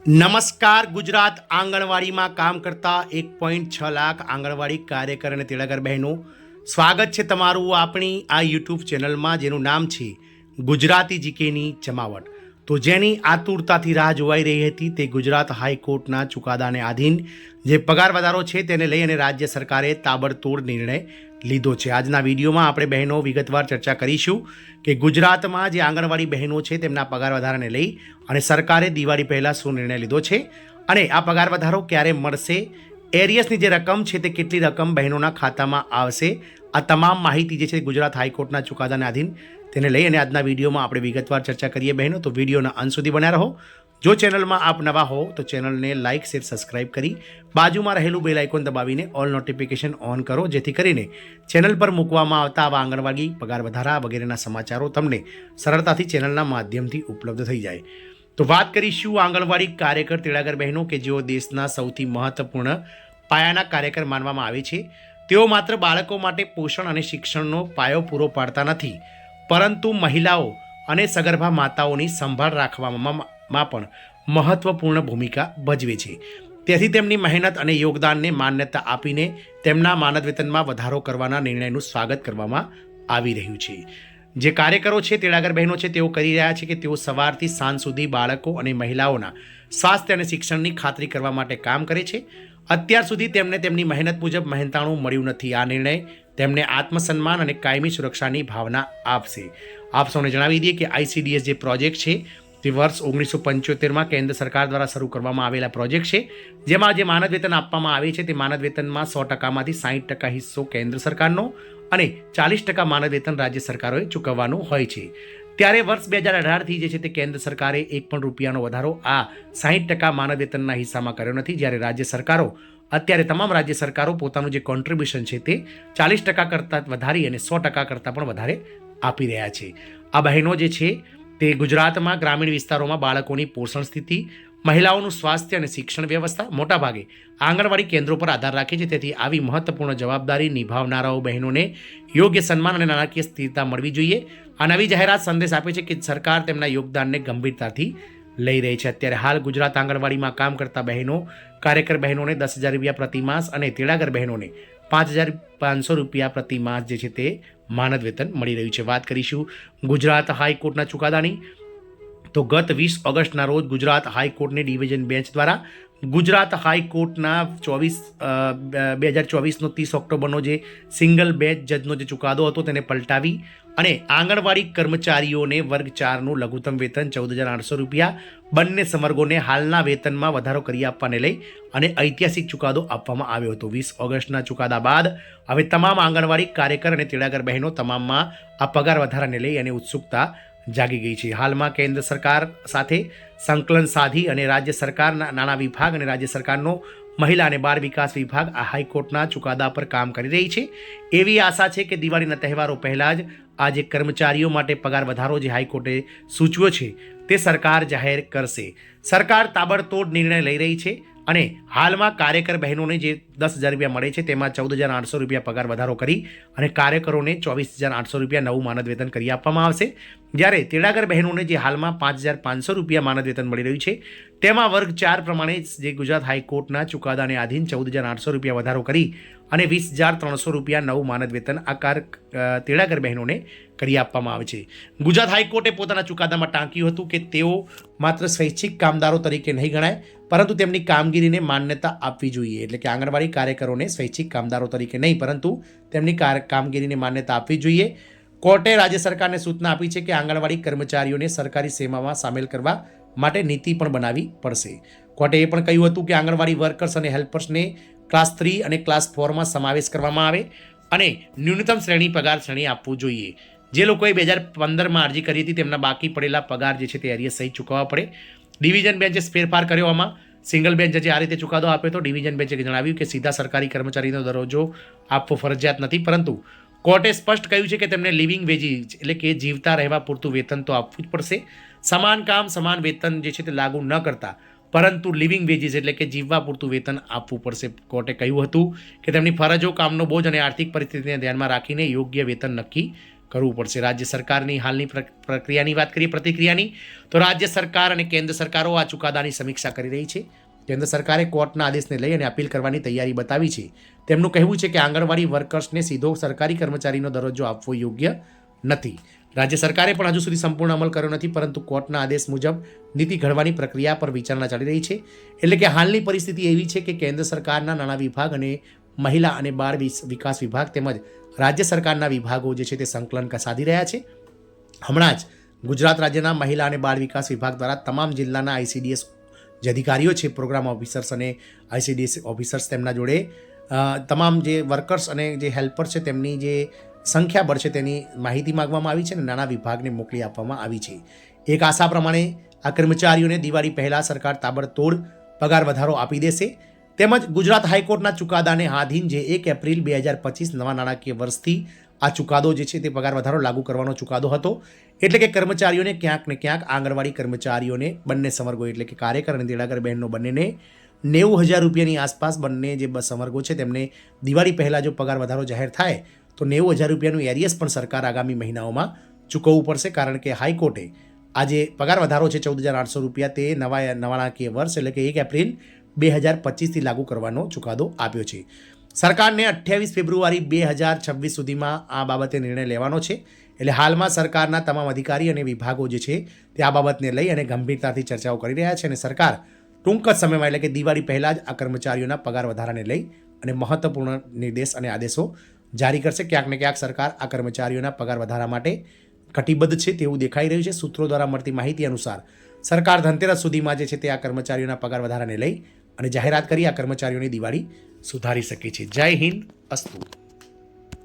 નમસ્કાર. ગુજરાત આંગણવાડીમાં કામ કરતા 1.6 લાખ આંગણવાડી કાર્યકર અને તેડાગર બહેનો, સ્વાગત છે તમારું આપણી આ યુટ્યુબ ચેનલમાં, જેનું નામ છે ગુજરાતી જીકેની જમાવટ. તો જેની આતુરતાથી રાહ જોવાઈ રહી હતી તે ગુજરાત હાઈકોર્ટના ચુકાદાને આધીન જે પગાર વધારો છે તેને લઈ અને રાજ્ય સરકારે તાબડતોડ નિર્ણય લીધો છે. આજના વિડીયોમાં આપણે બહેનો વિગતવાર ચર્ચા કરીશું કે ગુજરાતમાં જે આંગણવાડી બહેનો છે તેમના પગાર વધારાને લઈ અને સરકારે દિવાળી પહેલાં શું નિર્ણય લીધો છે અને આ પગાર વધારો ક્યારે મળશે, એરિયસની જે રકમ છે તે કેટલી રકમ બહેનોના ખાતામાં આવશે. આ તમામ માહિતી જે છે ગુજરાત હાઈકોર્ટના ચુકાદાને આધીન તેને લઈ અને આજના વિડીયોમાં આપણે વિગતવાર ચર્ચા કરીએ બહેનો. તો વિડીયોના અંત સુધી બન્યા રહો. જો ચેનલમાં આપ નવા હો તો ચેનલને લાઇક, શેર, સબસ્ક્રાઇબ કરી બાજુમાં રહેલું બેલ આઇકોન દબાવીને ઓલ નોટિફિકેશન ઓન કરો, જેથી કરીને ચેનલ પર મૂકવામાં આવતા આવા આંગણવાડી પગાર વધારા વગેરેના સમાચારો તમને સરળતાથી ચેનલના માધ્યમથી ઉપલબ્ધ થઈ જાય. તો વાત કરીશું આંગણવાડી કાર્યકર તેડાગર બહેનો કે જેઓ દેશના સૌથી મહત્વપૂર્ણ પાયાના કાર્યકર માનવામાં આવે છે. તેઓ માત્ર બાળકો માટે પોષણ અને શિક્ષણનો પાયો પૂરો પાડતા નથી, પરંતુ મહિલાઓ અને સગર્ભા માતાઓની સંભાળ રાખવામાં પણ મહત્વપૂર્ણ ભૂમિકા ભજવે છે. તેથી તેમની મહેનત અને યોગદાનને માન્યતા આપીને તેમના માનદ વેતનમાં વધારો કરવાના નિર્ણયનું સ્વાગત કરવામાં આવી રહ્યું છે. જે કાર્યકરો છે, તેડાગર બહેનો છે, તેઓ કરી રહ્યા છે કે તેઓ સવારથી સાંજ સુધી બાળકો અને મહિલાઓના સ્વાસ્થ્ય અને શિક્ષણની ખાતરી કરવા માટે કામ કરે છે. અત્યાર સુધી તેમને તેમની મહેનત મુજબ મહેનતાણું મળ્યું નથી. આ નિર્ણય તેમને આત્મસન્માન અને કાયમી સુરક્ષાની ભાવના આપશે. આપ સૌને જણાવી દઈએ કે ICDS જે પ્રોજેક્ટ છે તે વર્ષ 1975માં કેન્દ્ર સરકાર દ્વારા શરૂ કરવામાં આવેલા પ્રોજેક્ટ છે, જેમાં જે માનદ વેતન આપવામાં આવે છે તે માનદ વેતનમાં 100%માંથી 60% હિસ્સો કેન્દ્ર સરકારનો અને 40% માનદ વેતન રાજ્ય સરકારોએ ચૂકવવાનું હોય છે. ત્યારે વર્ષ 2018થી જે છે તે કેન્દ્ર સરકારે એક પણ રૂપિયાનો વધારો આ 60% માનદ વેતનના હિસ્સામાં કર્યો નથી. જ્યારે રાજ્ય સરકારો અત્યારે તમામ રાજ્ય સરકારો પોતાનું જે કોન્ટ્રીબ્યુશન છે તે 40% કરતાં વધારી અને 100% કરતાં પણ વધારે આપી રહ્યા છે. આ બહેનો જે છે તે ગુજરાતમાં ગ્રામીણ વિસ્તારોમાં બાળકોની પોષણ સ્થિતિ, મહિલાઓનું સ્વાસ્થ્ય અને શિક્ષણ વ્યવસ્થા મોટાભાગે આંગણવાડી કેન્દ્રો પર આધાર રાખે છે. તેથી આવી મહત્વપૂર્ણ જવાબદારી નિભાવનારાઓ બહેનોને યોગ્ય સન્માન અને નાણાકીય સ્થિરતા મળવી જોઈએ. આ નવી જાહેરાત સંદેશ આપે છે કે સરકાર તેમના યોગદાનને ગંભીરતાથી લઈ રહી છે. અત્યારે હાલ ગુજરાત આંગણવાડીમાં કામ કરતા બહેનો, કાર્યકર બહેનોને 10,000 રૂપિયા પ્રતિ માસ અને તેડાગર બહેનોને 5,500 રૂપિયા પ્રતિ માસ જે છે તે માનદ વેતન મળી રહ્યું છે. વાત કરીશું ગુજરાત હાઈકોર્ટના ચુકાદાની. તો ગત 20 ઓગસ્ટના રોજ ગુજરાત હાઈકોર્ટની ડિવિઝન બેન્ચ દ્વારા ગુજરાત હાઈકોર્ટના 2024નો 30 ઓક્ટોબરનો જે સિંગલ બેન્ચ જજનો જે ચુકાદો હતો તેને પલટાવી અને આંગણવાડી કર્મચારીઓને વર્ગ 4નું લઘુત્તમ વેતન 14,800 રૂપિયા બંને સંવર્ગોને હાલના વેતનમાં વધારો કરી આપવાને લઈ અને ઐતિહાસિક ચુકાદો આપવામાં આવ્યો હતો. 20 ઓગસ્ટના ચુકાદા બાદ હવે તમામ આંગણવાડી કાર્યકર અને તેડાગર બહેનો તમામમાં આ પગાર વધારાને લઈ અને ઉત્સુકતા જાગી ગઈ છે. હાલમાં કેન્દ્ર સરકાર સાથે સંકલન સાધી અને રાજ્ય સરકારના નાણાં વિભાગ અને રાજ્ય સરકારનો મહિલા અને બાળ વિકાસ વિભાગ આ હાઈકોર્ટના ચુકાદા પર કામ કરી રહી છે. એવી આશા છે કે દિવાળીના તહેવારો પહેલાં જ આ જે કર્મચારીઓ માટે પગાર વધારો જે હાઈકોર્ટે સૂચવ્યો છે તે સરકાર જાહેર કરશે. સરકાર તાબડતોડ નિર્ણય લઈ રહી છે અને હાલમાં કાર્યકર બહેનોને જે 10,000 રૂપિયા મળે છે તેમાં 14,800 રૂપિયા પગાર વધારો કરી અને કાર્યકરોને 24,800 રૂપિયા નવું માનદ વેતન કરી આપવામાં આવશે. જ્યારે તેડાગર બહેનોને જે હાલમાં 5,500 રૂપિયા માનદ વેતન મળી રહ્યું છે તેમાં વર્ગ 4 પ્રમાણે જે ગુજરાત હાઈકોર્ટના ચુકાદાને આધીન 14,800 રૂપિયા વધારો કરી અને 20,300 રૂપિયા નવું માનદ વેતન આ તેડાગર બહેનોને કરી આપવામાં આવે છે. ગુજરાત હાઈકોર્ટે પોતાના ચુકાદામાં ટાંક્યું હતું કે તેઓ માત્ર સ્વૈચ્છિક કામદારો તરીકે નહીં ગણાય, પરંતુ તેમની કામગીરીને માન્યતા આપવી જોઈએ. એટલે કે આંગણવાડી કાર્યકરોને સ્વૈચ્છિક કામદારો તરીકે નહીં, પરંતુ તેમની કામગીરીને માન્યતા આપવી જોઈએ. કોર્ટે રાજ્ય સરકારને સૂચના આપી છે કે આંગણવાડી કર્મચારીઓને સરકારી સેવામાં સામેલ કરવા માટે નીતિ પણ બનાવવી પડશે. કોર્ટે એ પણ કહ્યું હતું કે આંગણવાડી વર્કર્સ અને હેલ્પર્સને ક્લાસ 3 અને ક્લાસ 4માં સમાવેશ કરવામાં આવે અને ન્યૂનતમ શ્રેણી પગાર શ્રેણી આપવું જોઈએ. જે લોકોએ 2015માં અરજી કરી હતી તેમના બાકી પડેલા પગાર જે છે તે એરિયસ સહિત ચૂકવવા પડે. ડિવિઝન બેન્ચે ફેરફાર કર્યો. આમાં સિંગલ બેન્ચે જે આ રીતે ચુકાદો આપ્યો હતો, ડિવિઝન બેન્ચે જણાવ્યું કે સીધા સરકારી કર્મચારીનો દરજ્જો આપવો ફરજિયાત નથી, પરંતુ કોર્ટે સ્પષ્ટ કહ્યું છે કે તેમને લિવિંગ વેજીસ એટલે કે જીવતા રહેવા પૂરતું વેતન તો આપવું જ પડશે. સમાન કામ સમાન વેતન જે છે તે લાગુ ન કરતા, પરંતુ લિવિંગ વેજીસ એટલે કે જીવવા પૂરતું વેતન આપવું પડશે. કોર્ટે કહ્યું હતું કે તેમની ફરજો, કામનો બોજ અને આર્થિક પરિસ્થિતિને ધ્યાનમાં રાખીને યોગ્ય વેતન નક્કી કરવું પડશે. રાજ્ય સરકારની હાલની પ્રક્રિયાની વાત કરીએ, પ્રતિક્રિયાની, તો રાજ્ય સરકાર અને કેન્દ્ર સરકારો આ ચુકાદાની સમીક્ષા કરી રહી છે. કેન્દ્ર સરકારે કોર્ટના આદેશને લઈ અને અપીલ કરવાની તૈયારી બતાવી છે. તેમનું કહેવું છે કે આંગણવાડી વર્કર્સને સીધો સરકારી કર્મચારીનો દરજ્જો આપવો યોગ્ય નથી. રાજ્ય સરકારે પણ હજુ સુધી સંપૂર્ણ અમલ કર્યો નથી, પરંતુ કોર્ટના આદેશ મુજબ નીતિ ઘડવાની પ્રક્રિયા પર વિચારણા ચાલી રહી છે. એટલે કે હાલની પરિસ્થિતિ એવી છે કે કેન્દ્ર સરકારના નાણાં વિભાગ અને મહિલા અને બાળ વિકાસ વિભાગ તેમજ રાજ્ય સરકારના વિભાગો જે છે તે સંકલન સાધી રહ્યા છે. હમણાં જ ગુજરાત રાજ્યના મહિલા અને બાળ વિકાસ વિભાગ દ્વારા તમામ જિલ્લાના ICDS જે અધિકારીઓ છે, પ્રોગ્રામ ઓફિસર્સ અને ICDS ઓફિસર્સ, તેમના જોડે તમામ જે વર્કર્સ અને જે હેલ્પર છે તેમની જે સંખ્યાબળ છે તેની માહિતી માગવામાં આવી છે અને નાના વિભાગને મોકલી આપવામાં આવી છે. એક આશા પ્રમાણે આ કર્મચારીઓને દિવાળી પહેલાં સરકાર તાબડતોડ પગાર વધારો આપી દેશે. તેમજ ગુજરાત હાઈકોર્ટના ચુકાદાને આધીન જે 1 એપ્રિલ 2025 નવા નાણાકીય વર્ષથી આ ચુકાદો જે છે તે પગાર વધારો લાગુ કરવાનો ચુકાદો હતો. એટલે કે કર્મચારીઓને ક્યાંક ને ક્યાંક આંગણવાડી કર્મચારીઓને બંને સમર્ગો એટલે કે કાર્યકર અને તેડાગર બહેનનો બંનેને 90,000 રૂપિયાની આસપાસ બંને જે સમર્ગો છે તેમને દિવાળી પહેલાં જો પગાર વધારો જાહેર થાય તો 90,000 રૂપિયાનું એરિયસ પણ સરકાર આગામી મહિનાઓમાં ચૂકવવું પડશે. કારણ કે હાઈકોર્ટે આ જે પગાર વધારો છે 14,800 રૂપિયા તે નવા નાણાકીય વર્ષ એટલે કે 1 એપ્રિલ 2025થી લાગુ કરવાનો ચુકાદો આપ્યો છે. સરકારને 28 ફેબ્રુઆરી 2026 સુધીમાં આ બાબતે નિર્ણય લેવાનો છે. એટલે હાલમાં સરકારના તમામ અધિકારી અને વિભાગો જે છે તે આ બાબતને લઈ અને ગંભીરતાથી ચર્ચાઓ કરી રહ્યા છે અને સરકાર ટૂંક જ સમયમાં એટલે કે દિવાળી પહેલાં જ આ કર્મચારીઓના પગાર વધારાને લઈ અને મહત્વપૂર્ણ નિર્દેશ અને આદેશો જારી કરશે. ક્યાંક ને ક્યાંક સરકાર આ કર્મચારીઓના પગાર વધારા માટે કટિબદ્ધ છે તેવું દેખાઈ રહ્યું છે. સૂત્રો દ્વારા મળતી માહિતી અનુસાર સરકાર ધનતેરસ સુધીમાં જે છે તે આ કર્મચારીઓના પગાર વધારાને લઈ અને જાહેરાત કરી આ કર્મચારીઓની દિવાળી સુધારી શકે છે. જય હિન્દ, અસ્તુ.